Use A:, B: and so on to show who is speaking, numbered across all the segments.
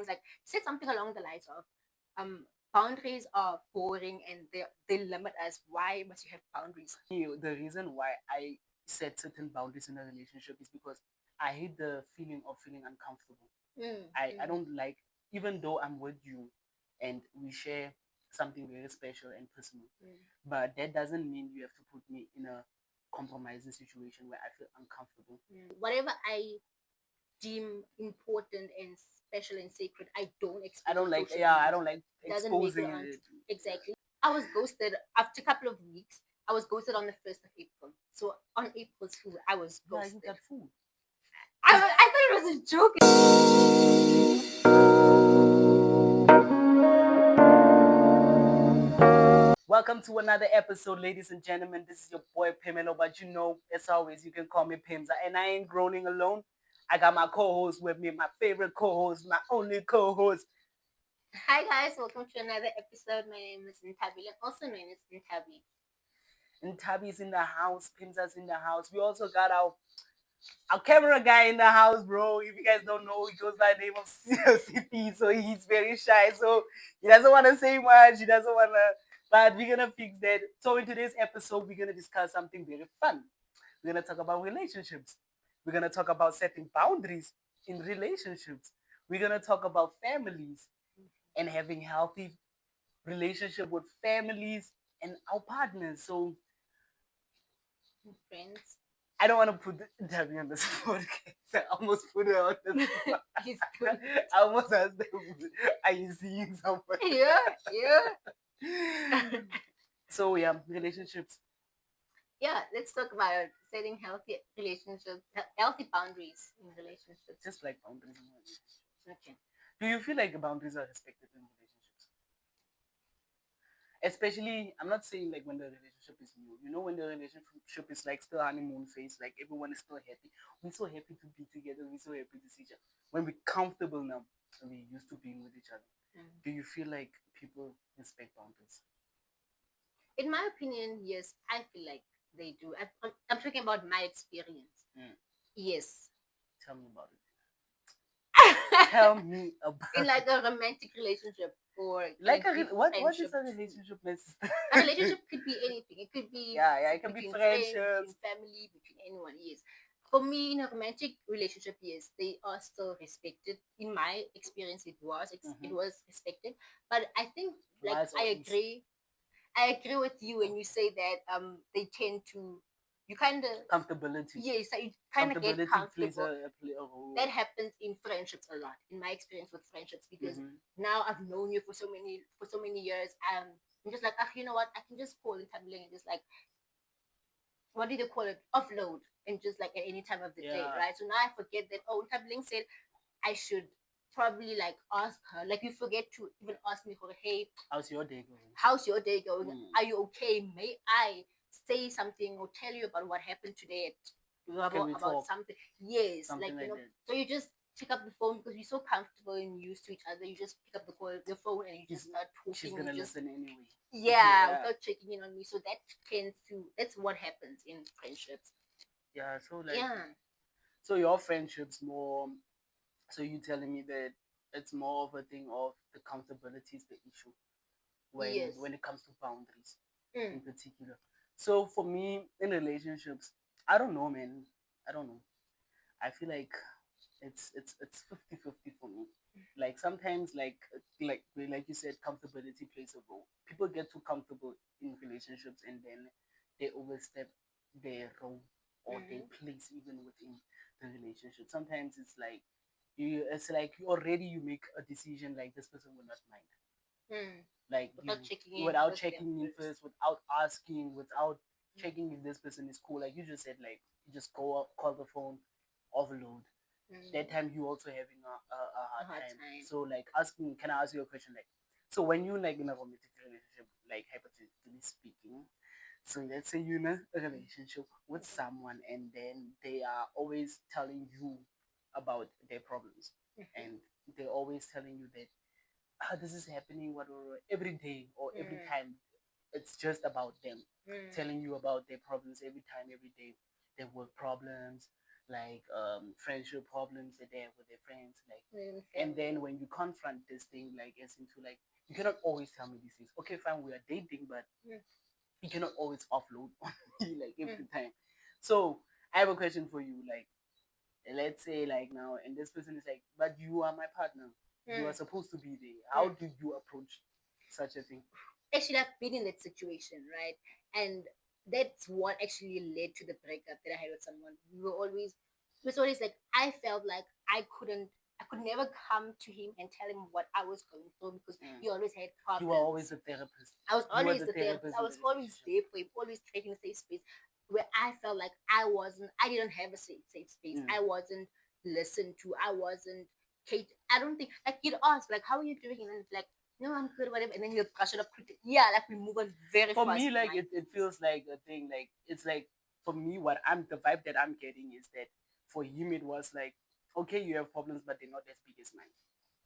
A: things like said something along the lines of boundaries are boring and they limit us. Why must you have boundaries?
B: The reason why I set certain boundaries in a relationship is because I hate the feeling of feeling uncomfortable. I don't like, even though I'm with you and we share something very special and personal, but that doesn't mean you have to put me in a compromising situation where I feel uncomfortable.
A: Whatever I deem important and special and sacred, I don't expose.
B: I don't like,
A: social
B: yeah, I
A: media.
B: don't like
A: Doesn't make
B: exposing
A: it
B: it.
A: exactly. I was ghosted after a couple of weeks. I was ghosted on the 1st of April. So on April's Fool, I was
B: Yeah, I
A: ghosted.
B: think that food.
A: I thought it was a joke.
B: Welcome to another episode, ladies and gentlemen. This is your boy Pimelo, but you know, as always, you can call me Pimza. And I ain't groaning alone. I got my co-host with me, my favorite co-host, my only co-host.
A: Hi guys, welcome to another episode. My name is Ntabi, also known as Ntabi.
B: And Tabby's in the house, Pimza's in the house. We also got our camera guy in the house, bro. If you guys don't know, he goes by the name of CP, so he's very shy. So he doesn't want to say much. He doesn't want to, but we're gonna fix that. So in today's episode, we're gonna discuss something very fun. We're gonna talk about relationships. We're gonna talk about setting boundaries in relationships. We're gonna talk about families and having healthy relationship with families and our partners. So
A: Friends.
B: I don't want to put Debbie on the spot. I almost put her on the spot. I almost asked them, are you seeing someone?
A: Yeah.
B: So yeah, relationships.
A: Yeah, let's talk about setting healthy relationships, healthy boundaries in relationships.
B: Just like boundaries in relationships.
A: Okay.
B: Do you feel like the boundaries are respected in relationships? Especially, I'm not saying like when the relationship is new. You know, when the relationship is like still honeymoon phase, like everyone is still happy. We're so happy to be together. We're so happy to see each other. When we're comfortable now, and we're used to being with each other. Do you feel like people respect boundaries?
A: In my opinion, yes, I feel like they do. I'm talking about my experience. Yes.
B: Tell me about it. Tell me about
A: in like a romantic relationship or
B: like what is a relationship?
A: A relationship could be anything. It could be
B: it can be friendships,
A: between family, between anyone. Yes. For me, in a romantic relationship, yes, they are still respected. In my experience, it was respected. But I think like I agree with you when you say that they tend to you kind of
B: comfortability.
A: Yes, so you kind of get comfortable. That happens in friendships a lot. In my experience with friendships, because now I've known you for so many years. I'm just like, you know what? I can just call in tabling and just like, what do they call it? Offload and just like at any time of the day, right? So now I forget that. Oh, tabling said I should probably like ask her. Like you forget to even ask me for, hey,
B: how's your day going?
A: How's your day going? Are you okay? May I say something or tell you about what happened today about something? Yes, something like so you just pick up the phone because you're so comfortable and used to each other. You just pick up the phone and you just start talking.
B: She's gonna listen anyway.
A: Yeah, without checking in on me. So that tends to that's what happens in friendships.
B: Yeah, so like so your friendships more. So you telling me that it's more of a thing of the comfortability is the issue when it comes to boundaries in particular. So for me in relationships, I don't know, man. I don't know. I feel like it's 50-50 for me. Like sometimes like you said, comfortability plays a role. People get too comfortable in relationships and then they overstep their role or their place even within the relationship. Sometimes it's like you already you make a decision like this person will not mind. Like without checking in first, without asking, without checking if this person is cool. Like you just said, like you just go up, call the phone, overload. That time you also having a hard time. So like asking, can I ask you a question? Like, so when you like in a romantic relationship, like hypothetically speaking, so let's say you're in a relationship with someone and then they are always telling you about their problems and they're always telling you that this is happening every day or every time. It's just about them telling you about their problems every time, every day, their work problems, like friendship problems that they have with their friends, like, and then when you confront this thing, like, as into like, you cannot always tell me these things. Okay, fine, we are dating, but you cannot always offload on me like every time. So I have a question for you, like, let's say like now, and this person is like, but you are my partner, you are supposed to be there. How do you approach such a thing?
A: Actually, I've been in that situation, right? And that's what actually led to the breakup that I had with someone. It was always like, I felt like I could never come to him and tell him what I was going through because he always had
B: You
A: problems.
B: were always a therapist.
A: I was
B: You were
A: always
B: the
A: the therapist.
B: therapist
A: I
B: in
A: was
B: the
A: always
B: relationship.
A: there for him, always creating a safe space where I felt like I didn't have a safe space. I wasn't listened to. I wasn't, Kate, I don't think, like, you'd ask, like, how are you doing? And then it's like, no, I'm good, whatever. And then you'd brush it up quickly. Yeah, like, we move on very
B: For
A: fast.
B: me, like, it feels like a thing, like, it's like, for me, the vibe that I'm getting is that for him it was like, okay, you have problems, but they're not as big as mine.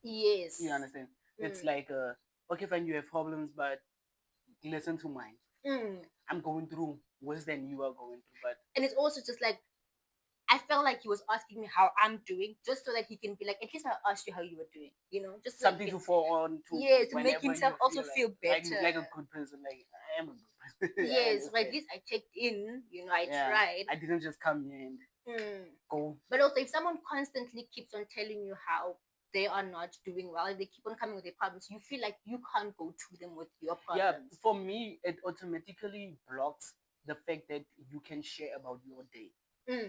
A: Yes.
B: You understand? It's like, okay, fine, you have problems, but listen to mine. I'm going through worse than you are going through, but
A: And it's also just like, I felt like he was asking me how I'm doing, just so that he can be like, at least I asked you how you were doing, just
B: something to fall on to.
A: Yeah, to make
B: whenever
A: himself
B: you
A: also
B: like,
A: feel better.
B: like a good person. Like, I am a good person.
A: Yes, but at least I checked in, I tried.
B: I didn't just come here and go.
A: But also, if someone constantly keeps on telling you how they are not doing well, if they keep on coming with their problems, you feel like you can't go to them with your
B: Yeah,
A: problems.
B: for me, it automatically blocks the fact that you can share about your day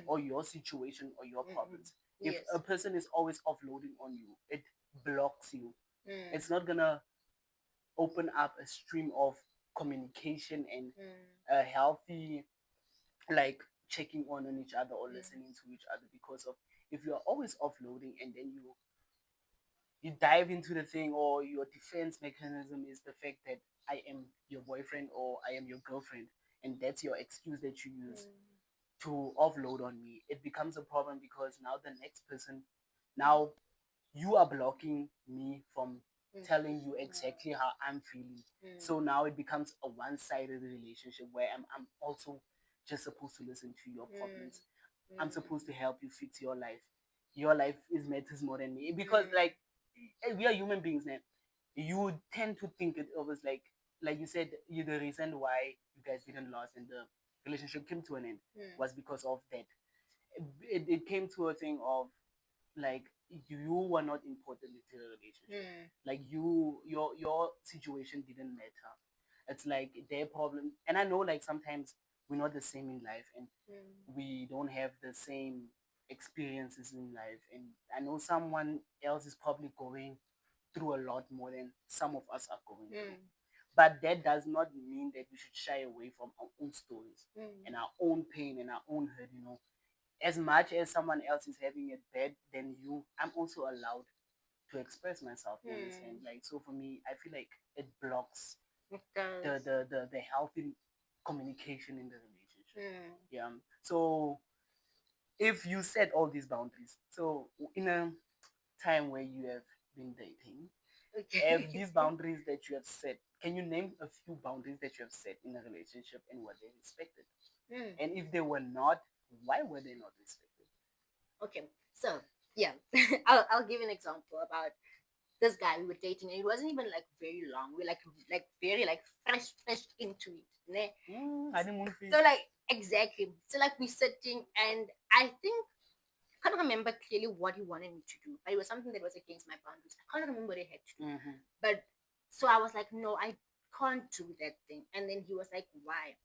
B: or your situation or your problems. If
A: Yes.
B: a person is always offloading on you, it blocks you. It's not gonna open up a stream of communication and a healthy, like, checking on each other or listening to each other, because of, if you are always offloading and then you dive into the thing, or your defense mechanism is the fact that I am your boyfriend or I am your girlfriend, and that's your excuse that you use to offload on me, it becomes a problem, because now the next person, now you are blocking me from telling you exactly how I'm feeling. So now it becomes a one-sided relationship where I'm also just supposed to listen to your problems. I'm supposed to help you fix your life. Your life is matters more than me, because like, we are human beings now. You tend to think it was like you said, you, the reason why you guys didn't last and the relationship came to an end was because of that. It came to a thing of, like, you were not important into the relationship. Like, your situation didn't matter. It's like their problem. And I know, like, sometimes we're not the same in life, and we don't have the same experiences in life, and I know someone else is probably going through a lot more than some of us are going through. But that does not mean that we should shy away from our own stories and our own pain and our own hurt. As much as someone else is having it bad than you, I'm also allowed to express myself. You understand? Like, so for me, I feel like it blocks the healthy communication in the relationship. Yeah. So if you set all these boundaries, so in a time where you have been dating, have these boundaries that you have set, can you name a few boundaries that you have set in a relationship and were they respected? And if they were not, why were they not respected?
A: Okay, so yeah, I'll give an example about this guy we were dating, and it wasn't even like very long. We were like very like fresh into it. Ne?
B: Honeymoon phase.
A: So like exactly. So like we sitting, and I think I can't remember clearly what he wanted me to do, but it was something that was against my boundaries. I can't remember what he had to do. But so I was like, no, I can't do that thing. And then he was like, why?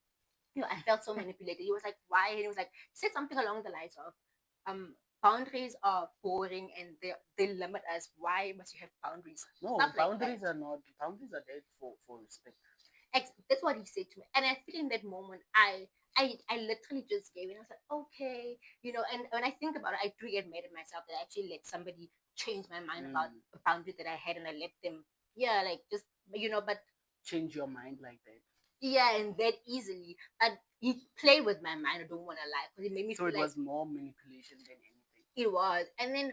A: I felt so manipulated. He was like, why? And he was like, said something along the lines of, boundaries are boring and they limit us. Why must you have boundaries?
B: No,
A: Stuff
B: boundaries
A: like
B: are not. Boundaries are there for respect.
A: that's what he said to me. And I feel in that moment, I literally just gave it. I was like, okay, and when I think about it, I do get mad at myself that I actually let somebody change my mind about a boundary that I had, and I let them, like, just, but
B: change your mind like that.
A: Yeah, and that easily. But he played with my mind. I don't want to lie, because it made me
B: so
A: feel
B: it
A: like
B: was more manipulation than anything.
A: It was, and then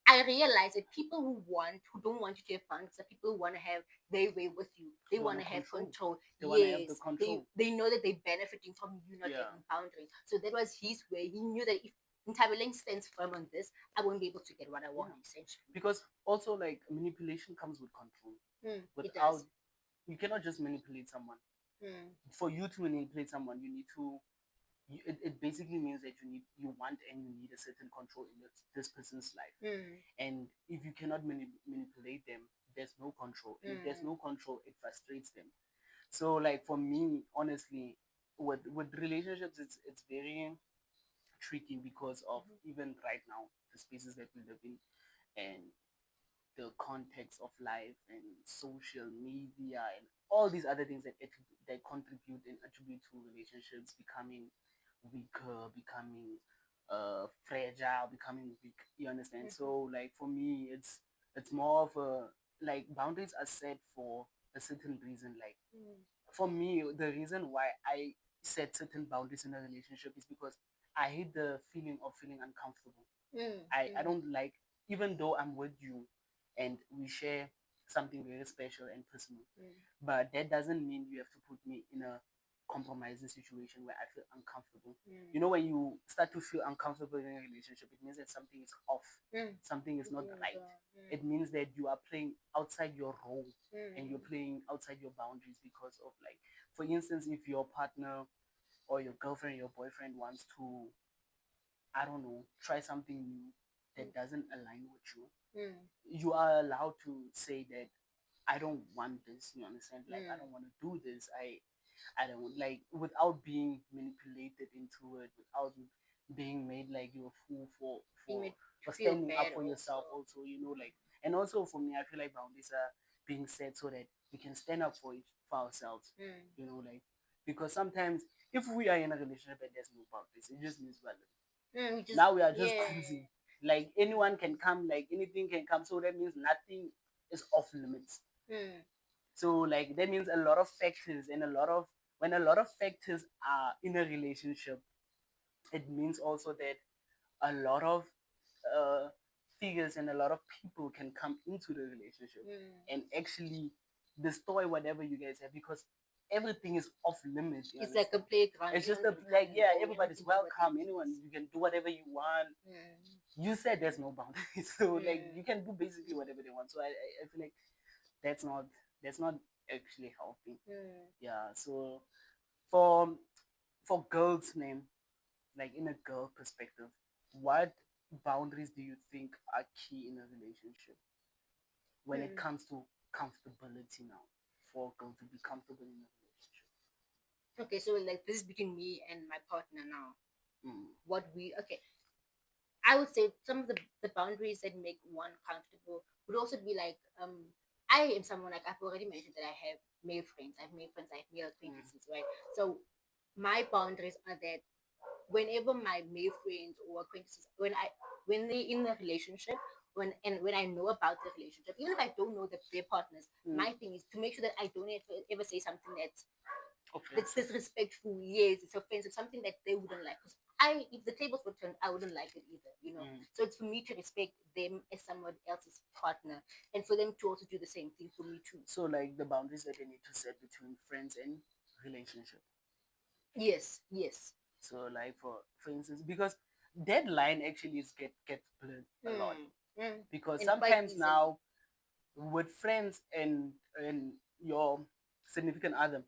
A: I realized that people who don't want you to have boundaries are people who want to have their way with you. They want to have control.
B: They want to have the control.
A: They know that they're benefiting from you not having boundaries. So that was his way. He knew that if Intabeling stands firm on this, I won't be able to get what I want, essentially.
B: Because also, like, manipulation comes with control.
A: It does.
B: You cannot just manipulate someone. For you to manipulate someone, you need to. It basically means that you want and you need a certain control in this person's life. And if you cannot manipulate them, there's no control. And if there's no control, it frustrates them. So, like, for me, honestly, with relationships, it's very tricky because of even right now the spaces that we live in and the context of life and social media and all these other things that contribute and attribute to relationships becoming weaker, becoming fragile, becoming weak. You understand? So, like, for me, it's more of a, like, boundaries are set for a certain reason. Like, for me, the reason why I set certain boundaries in a relationship is because I hate the feeling of feeling uncomfortable. I don't like, even though I'm with you and we share something very special and personal, but that doesn't mean you have to put me in a compromising situation where I feel uncomfortable. You know, when you start to feel uncomfortable in a relationship, it means that something is off, something is not right. It means that you are playing outside your role and you're playing outside your boundaries because of, like, for instance, if your partner or your girlfriend, your boyfriend wants to, I don't know, try something new that doesn't align with you, you are allowed to say that I don't want this. You understand? Like, I don't want to do this. I don't, like, without being manipulated into it, without being made like you're a fool for standing up for yourself. Also, you know, like, and also for me, I feel like boundaries are being set so that we can stand up for ourselves. You know, like, because sometimes if we are in a relationship and there's no boundaries, it just means well, now we are just cruising. Like, anyone can come, like, anything can come. So that means nothing is off limits. So, like, that means a lot of factors and when a lot of factors are in a relationship, it means also that a lot of uh, figures and a lot of people can come into the relationship and actually destroy whatever you guys have, because everything is off limits.
A: It's like a playground.
B: It's just yeah, everybody's welcome. Anyone, you can do whatever you want. You said there's no boundaries, so like, you can do basically whatever they want. So I feel like that's not actually healthy. Yeah. So for for girls, name, like, in a girl perspective, what boundaries do you think are key in a relationship when it comes to comfortability now, for a girl to be comfortable in a relationship?
A: Okay, so, like, this is between me and my partner now. Okay, I would say some of the boundaries that make one comfortable would also be like, I am someone, like, I've already mentioned that I have male friends, I have male friends, I have male acquaintances, right? So my boundaries are that whenever my male friends or acquaintances, when they're in a relationship, when I know about the relationship, even if I don't know their partners, my thing is to make sure that I don't ever say something that's disrespectful. Yes, it's offensive, something that they wouldn't like. Because if the tables were turned, I wouldn't like it either. You know, so it's for me to respect them as someone else's partner, and for them to also do the same thing for me too.
B: So, like, the boundaries that they need to set between friends and relationship.
A: Yes, yes.
B: So, like, for instance, because that line actually gets blurred a lot, because
A: And
B: sometimes now with friends and your significant other,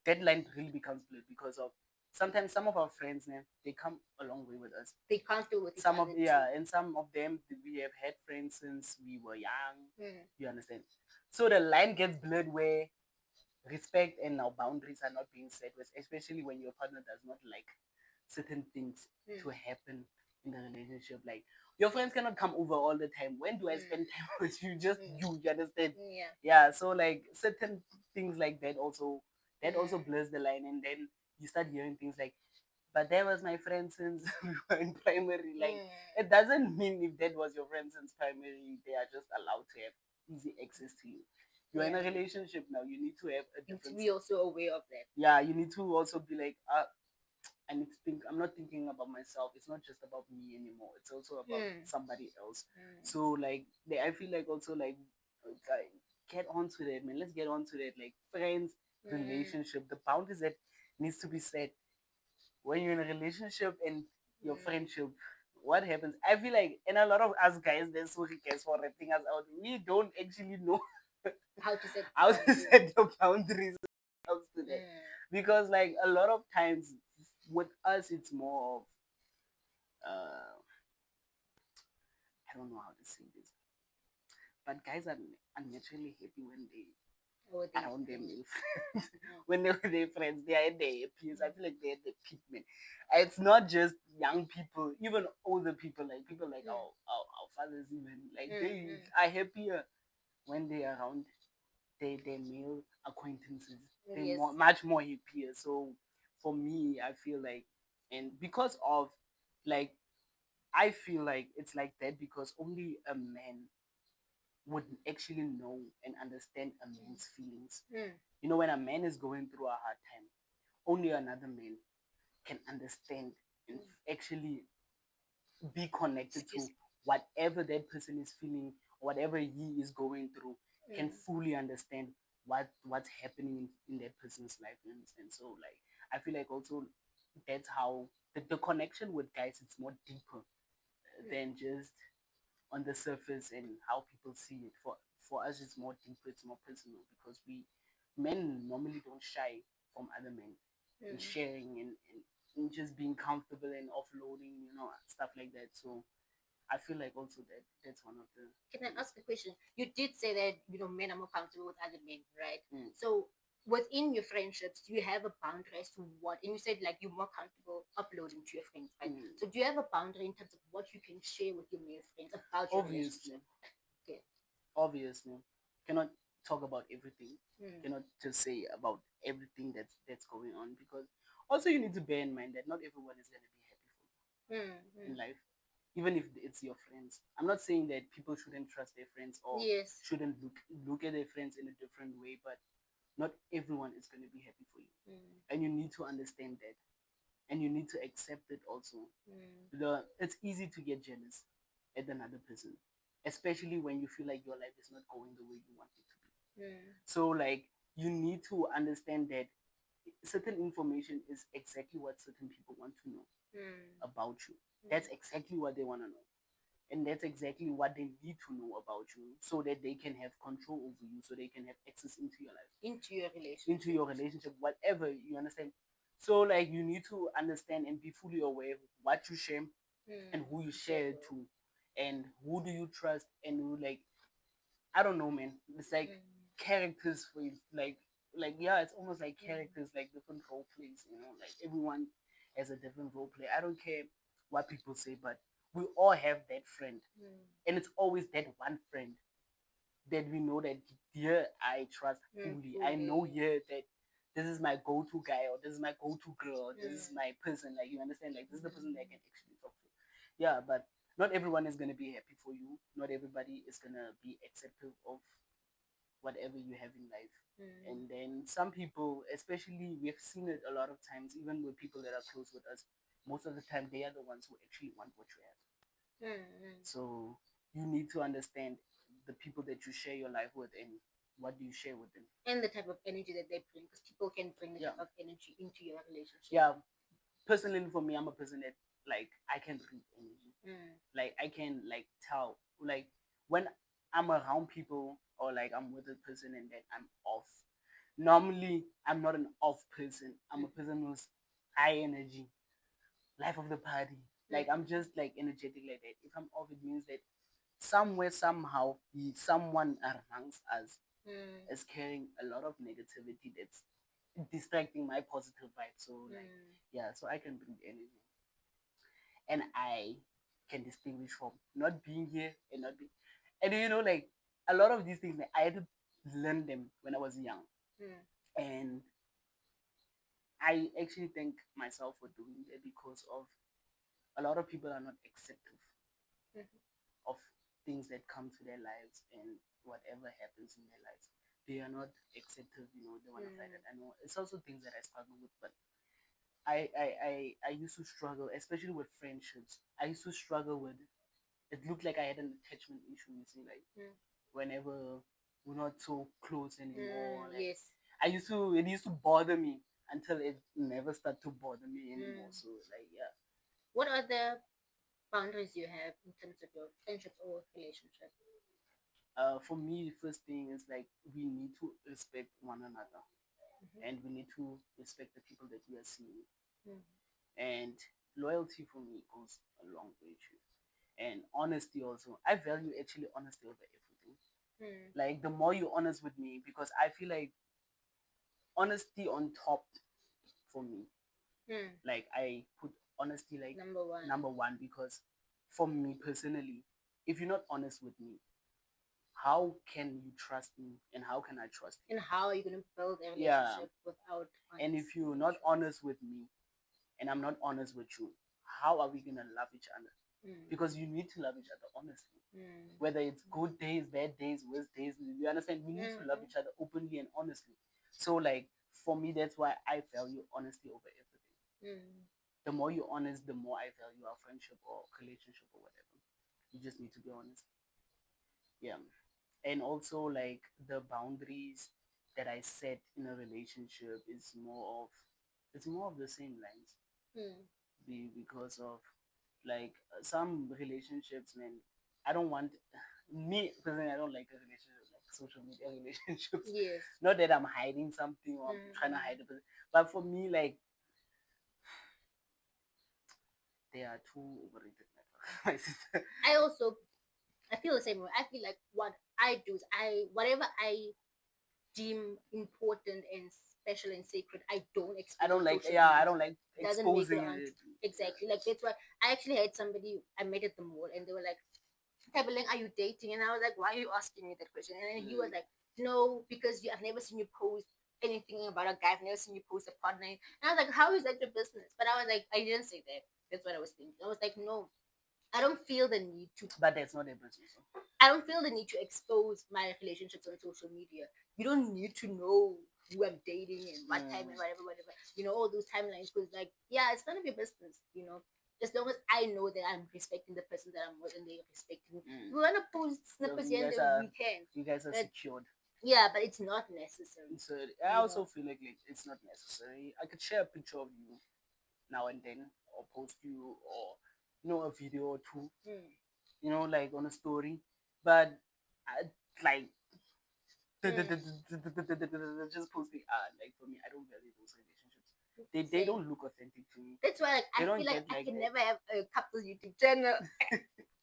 B: that line really becomes blurred because of sometimes some of our friends, man, they come a long way with us.
A: They can't do with
B: some of yeah, and some of them we have had friends since we were young. You understand? So the line gets blurred where respect and our boundaries are not being set with, especially when your partner does not like certain things to happen in the relationship. Like, your friends cannot come over all the time. When do I spend time with you? Just you understand? Yeah. So, like, certain things like that also blurs the line, and then you start hearing things like, but that was my friend since we were in primary. Like, it doesn't mean if that was your friend since primary, they are just allowed to have easy access to you. You're in a relationship now. You need to have a different.
A: You need to be also aware of that.
B: Yeah, you need to also be like, I need to think. I'm not thinking about myself. It's not just about me anymore. It's also about somebody else. So, like, I feel like also, like, get onto that, man. Let's get onto that. Like, friends, relationship, the boundaries that needs to be set when you're in a relationship, and your friendship, what happens? I feel like, and a lot of us guys, there's so guys for renting us out. We don't actually know
A: how to set
B: how to set the boundaries when it comes to that. Because like a lot of times with us, it's more of I don't know how to say this, but guys are naturally happy when they around their male friends. When they're with their friends, they are at their happiest. I feel like they're at the peak, man. It's not just young people, even older people, like people like our fathers, even like they are happier when they're around their male acquaintances. They're much more happier. So for me, I feel like, and because of like, I feel like it's like that because only a man would actually know and understand a man's feelings. You know, when a man is going through a hard time, only another man can understand and actually be connected to whatever that person is feeling, whatever he is going through, can fully understand what's happening in that person's life. You understand? So like I feel like also that's how the connection with guys it's more deeper than just on the surface and how people see it. For us it's more deeper, it's more personal because we men normally don't shy from other men in sharing and just being comfortable and offloading, you know, stuff like that. So I feel like also that's one of the.
A: Can I ask a question? You did say that men are more comfortable with other men, right? So within your friendships, do you have a boundary as to what? And you said like you're more comfortable uploading to your friends, right? So do you have a boundary in terms of what you can share with your male friends about your relationship? Okay.
B: Obviously, cannot talk about everything. Cannot just say about everything that's going on because also you need to bear in mind that not everyone is gonna be happy for you in life, even if it's your friends. I'm not saying that people shouldn't trust their friends or shouldn't look at their friends in a different way, but not everyone is going to be happy for you, and you need to understand that, and you need to accept it also. It's easy to get jealous at another person, especially when you feel like your life is not going the way you want it to be. So like you need to understand that certain information is exactly what certain people want to know about you. That's exactly what they want to know. And that's exactly what they need to know about you so that they can have control over you, so they can have access into your life, into your relationship, whatever, you understand? So like you need to understand and be fully aware of what you share and who you share it to and who do you trust and who, like, I don't know, man. It's like characters for you. Like yeah, it's almost like characters, like different role plays. You know, like everyone has a different role play. I don't care what people say, but we all have that friend, and it's always that one friend that we know that here I trust fully. I know here that this is my go-to guy or this is my go-to girl or this is my person. Like you understand, like this is the person that I can actually talk to. Yeah, but not everyone is gonna be happy for you. Not everybody is gonna be accepting of whatever you have in life. And then some people, especially we've seen it a lot of times, even with people that are close with us, most of the time they are the ones who actually want what you have. So you need to understand the people that you share your life with and what do you share with them.
A: And the type of energy that they bring, because people can bring the type of energy into your relationship.
B: Yeah. Personally for me, I'm a person that like I can read energy. Like I can like tell like when I'm around people or like I'm with a person and then I'm off. Normally I'm not an off person. I'm a person who's high energy, life of the party. Like I'm just like energetic like that. If I'm off, it means that somewhere somehow someone amongst us is carrying a lot of negativity that's distracting my positive vibe. So like yeah, so I can bring energy and I can distinguish from not being here and not being, and you know, like a lot of these things like, I had to learn them when I was young. And I actually thank myself for doing that because of a lot of people are not accepting of things that come to their lives and whatever happens in their lives. They are not acceptive, you know, they want to fight it. I know it's also things that I struggle with, but I used to struggle, especially with friendships. I used to struggle with it looked like I had an attachment issue, you see, like whenever we're not so close anymore. Like it used to bother me until it never started to bother me anymore. So like yeah.
A: What are the boundaries you have in terms of your friendships or relationship?
B: For me, the first thing is like we need to respect one another, and we need to respect the people that we are seeing.
A: Mm.
B: And loyalty for me goes a long way too. And honesty also. I value actually honesty over everything.
A: Mm.
B: Like the more you're honest with me, because I feel like honesty on top for me.
A: Mm.
B: Like I put honesty like
A: Number one.
B: number one, because for me personally, if you're not honest with me, how can you trust me and how can I trust you?
A: And how are you going to build a
B: Yeah.
A: relationship without honesty?
B: And if you're not honest with me and I'm not honest with you, how are we gonna love each other? Because you need to love each other honestly. Whether it's good days, bad days, worst days, you understand? We need to love each other openly and honestly. So like for me, that's why I value honesty over everything. The more you're honest, the more I value our friendship or relationship or whatever. You just need to be honest. Yeah. And also like the boundaries that I set in a relationship is more of the same lines. Because of like some relationships, man. I don't want me personally. I don't like a relationship like social media relationships.
A: Yes.
B: Not that I'm hiding something or I'm trying to hide it, but for me, like they are too overrated. My sister.
A: I feel the same way. I feel like what I do is whatever I deem important and special and sacred, I don't expose.
B: I don't like.
A: social
B: Yeah,
A: media.
B: I don't like
A: Doesn't make
B: exposing
A: it
B: it.
A: exactly. Like that's why I actually had somebody I met at the mall and they were like, Tabling, are you dating? And I was like, why are you asking me that question? And then he was like, no, because I've never seen you post anything about a guy. I've never seen you post a partner. And I was like, how is that your business? But I was like, I didn't say that. That's what I was thinking. I was like, no, I don't feel the need to.
B: But that's not a business.
A: I don't feel the need to expose my relationships on social media. You don't need to know who I'm dating and what time and whatever. You know, all those timelines. Because, like, yeah, it's none of your business, you know. As long as I know that I'm respecting the person that I'm with and they're respecting me. We want to post snippets here and there, we can.
B: You guys are secured.
A: Yeah, but it's not necessary.
B: So I also feel like it's not necessary. I could share a picture of you now and then, or post you, or a video or two, like on a story. But like just posting. Like for me, I don't value those relationships. They don't look authentic to me.
A: That's why I feel like I can never have a couple's YouTube channel.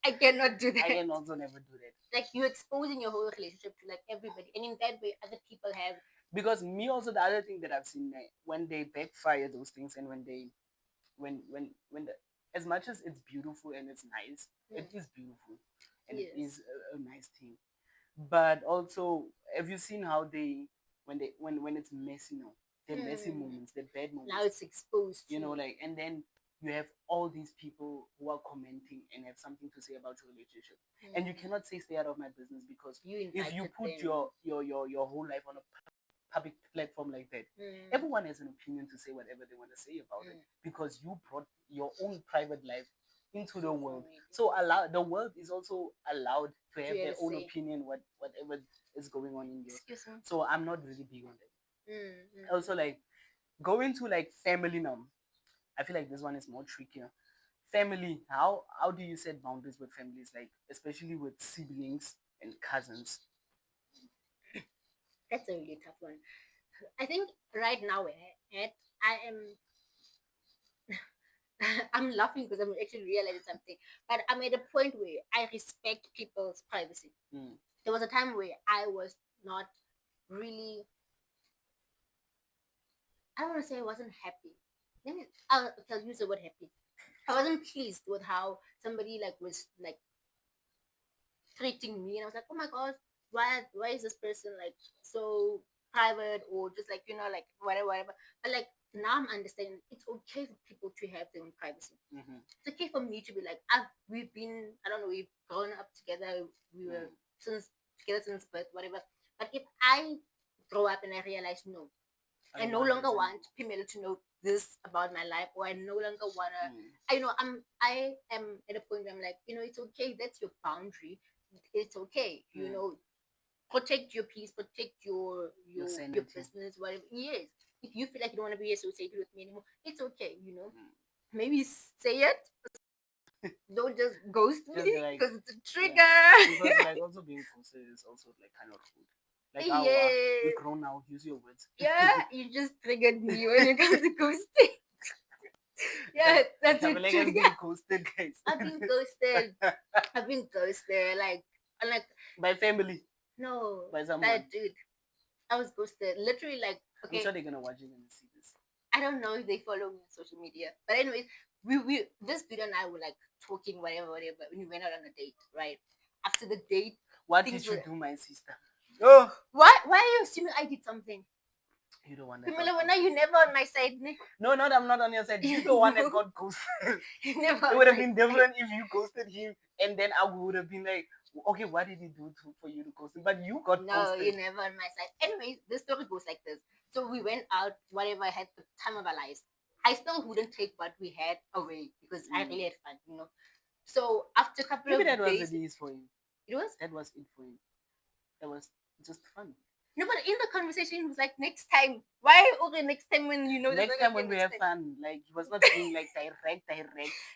A: I cannot do that.
B: I can also never do that.
A: Like you're exposing your whole relationship to like everybody, and in that way, other people have.
B: Because me also, the other thing that I've seen, when they backfire those things, and when as much as it's beautiful and it's nice, it is beautiful and it is a nice thing. But also, have you seen how when it's messy, the messy moments, the bad moments.
A: Now it's exposed.
B: Like, and then you have all these people who are commenting and have something to say about your relationship, and you cannot say stay out of my business, because if you put your whole life on a public platform like that, everyone has an opinion to say whatever they want to say about it, because you brought your own private life into the world. So the world is also allowed to have their own opinion, whatever is going on in there. So I'm not really big on that. Also, like, going to like family now, I feel like this one is more trickier. Family, how do you set boundaries with families, like especially with siblings and cousins?
A: That's a really tough one. I think right now I am I'm laughing because I'm actually realizing something. But I'm at a point where I respect people's privacy. There was a time where I was not really, I don't want to say I wasn't happy. I'll use the word happy. I wasn't pleased with how somebody like was like treating me, and I was like, oh my god, why is this person like so private, or just like like whatever. But like now I'm understanding it's okay for people to have their own privacy. It's okay for me to be like, we've been, I don't know, we've grown up together, we were together since birth, whatever. But if I grow up and I realize no, I no longer want people to know this about my life, or I no longer wanna. I am at a point where I'm like, it's okay. That's your boundary. It's okay. Protect your peace, protect your business, whatever. Yes. If you feel like you don't want to be associated with me anymore, it's okay. maybe say it. Don't just ghost me
B: Just like,
A: because it's a trigger.
B: yeah. Because like also being ghosted is also like kind of rude. Like how
A: Yeah,
B: you grown now, use your words.
A: yeah, you just triggered me when it comes to ghosting. Yeah, that's a
B: Like has
A: trigger.
B: been ghosted, guys.
A: I've been ghosted. I've been ghosted. Like, I'm like,
B: By family,
A: no,
B: by someone.
A: that dude. I was ghosted. Literally, like,
B: I'm
A: okay,
B: sure they're gonna watch it and see this.
A: I don't know if they follow me on social media, but anyways, we this dude and I were like talking whatever whatever when we went out on a date, right? After the date,
B: What
A: things
B: did you
A: were.
B: do, my sister? Oh,
A: Why are you assuming I did something?
B: you the one that got
A: Pimela, when are
B: ghosted.
A: you never on my side?
B: No, not I'm not on your side. You the one that
A: No,
B: got ghosted.
A: you never
B: It
A: on
B: would have
A: my
B: been
A: side.
B: different if you ghosted him, and then I would have been like, okay, what did he do for you to ghost him? But you got
A: No,
B: ghosted.
A: you never on my side. Anyways, the story goes like this. So we went out, whatever, I had the time of our lives. I still wouldn't take what we had away because I really had fun, you know. So after a couple
B: Maybe
A: of
B: that was
A: days,
B: the least for him.
A: it was.
B: That was it for him. That was just fun.
A: No, but in the conversation, he was like, next time. Why okay, next time when you know
B: Next time when we have fun, like he was not being like direct.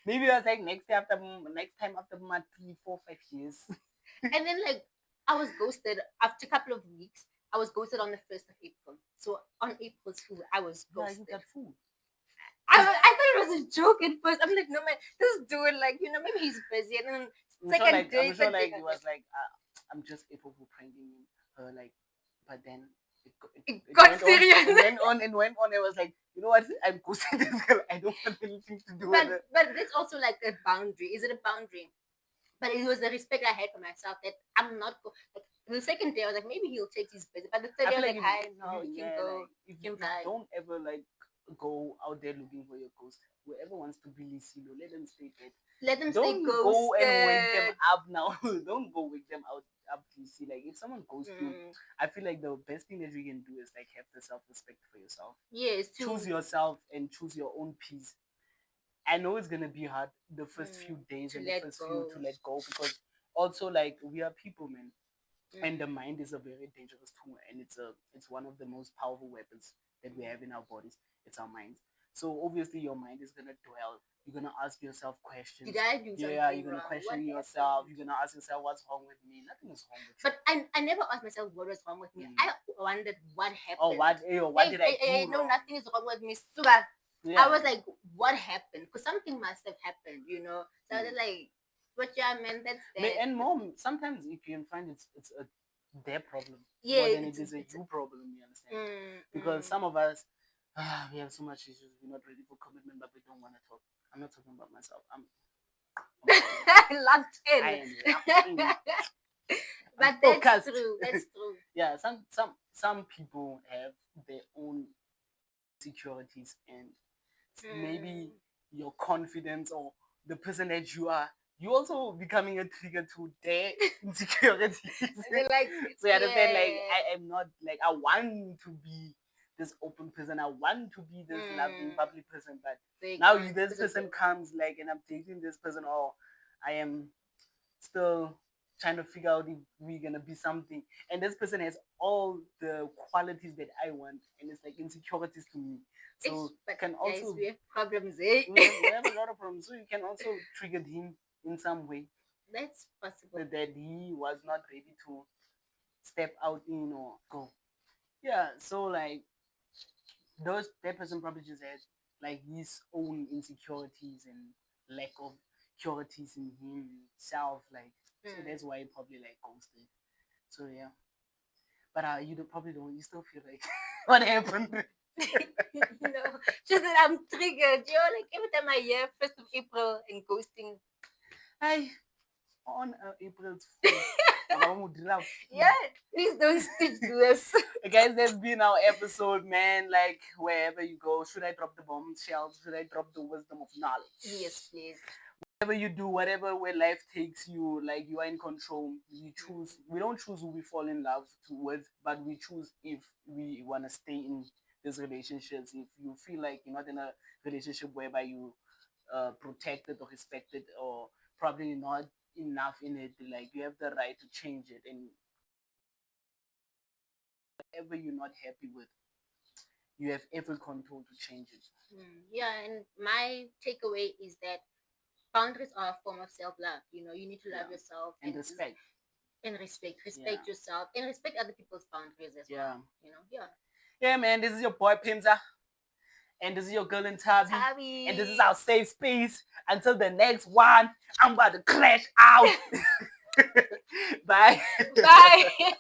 B: Maybe it was like next time after my 3, 4, 5 years.
A: And then like I was ghosted after a couple of weeks. I was ghosted on the 1st of April. So on April 2, I was
B: Yeah,
A: ghosted.
B: you got food.
A: I thought it was a joke at first. I'm like, no man, this dude, like, you know, maybe he's busy. And then second day,
B: I'm sure like he was like, I'm just able to pranking him. Like, but then
A: it
B: it
A: got
B: went on,
A: serious.
B: it went on and went on. It was like, you know what? I'm ghosting this girl. I don't want anything to do with it.
A: But that's also like a boundary. Is it a boundary? But it was the respect I had for myself that I'm not like the second day I was like maybe he'll take his busy. But the third
B: I
A: day I
B: feel
A: was
B: like
A: like,
B: if,
A: hi, no, you can
B: yeah,
A: go,
B: like if
A: you
B: you
A: can fly.
B: don't ever like go out there looking for your ghost, whoever wants to be Lisilo, let them stay dead.
A: Let them stay
B: Don't
A: ghosted.
B: go and wake them up now. Don't go wake them out up to see. Like if someone ghosts you, I feel like the best thing that you can do is like have the self respect for yourself.
A: Yes,
B: choose yourself and choose your own peace. I know it's gonna be hard the first few days and the first few to let go because also like we are people, man. And the mind is a very dangerous tool, and it's one of the most powerful weapons that we have in our bodies. It's our minds. So obviously your mind is gonna dwell. You're gonna ask yourself questions.
A: Did I do something
B: Yeah, you're gonna
A: wrong?
B: question yourself. You're gonna ask yourself what's wrong with me. Nothing is wrong with you.
A: But I never asked myself what was wrong with me. I wondered what happened.
B: Oh, what did I do?
A: No, nothing is wrong with me. Sugar.
B: Yeah.
A: I was like, what happened? Because something must have happened, you know. So I was like, what yeah, man, that's that.
B: And mom, sometimes you can find it's a their problem
A: Yeah,
B: more than it is a you problem. You understand? Because some of us, we have so much issues. We're not ready for commitment, but we don't want to talk. I'm not talking about myself. I'm
A: locked in.
B: I am locked in.
A: But that's true. That's true.
B: Yeah, some people have their own insecurities, and maybe your confidence or the person that you are, you also becoming a trigger to their insecurities.
A: Like,
B: so you understand, like I am not like I want to be this open person. I want to be this loving, bubbly person, but now this person comes like, and I'm dating this person, or I am still trying to figure out if we're gonna be something. And this person has all the qualities that I want, and it's like insecurities to me. So
A: but
B: can also
A: guys, we have problems, eh?
B: we have a lot of problems. So you can also trigger him in some way.
A: That's possible.
B: That he was not ready to step out in or go. Yeah, so like that person probably just has like his own insecurities and lack of purities in himself, like so that's why he probably like ghosted. So yeah. But you probably don't, you still feel like what happened?
A: No, just that I'm triggered. You know, like every time I hear 1st of April and ghosting.
B: On April's Fool.
A: Yeah, please don't stitch this.
B: Guys, that's been our episode, man. Like wherever you go, should I drop the bombshells? Should I drop the wisdom of knowledge?
A: Yes, please.
B: Whatever you do, whatever where life takes you, like you are in control. You choose. We don't choose who we fall in love with, but we choose if we want to stay in these relationships. If you feel like you're not in a relationship whereby you protected or respected, or probably not enough in it, like you have the right to change it. And whatever you're not happy with, you have every control to change it.
A: Yeah, and my takeaway is that boundaries are a form of self-love. You know, you need to love yourself
B: and respect.
A: And respect yourself and respect other people's boundaries as well. You know,
B: yeah, man. This is your boy Pinza, and this is your girl in Tavi, and this is our safe space. Until the next one, I'm about to clash out. Bye.
A: Bye.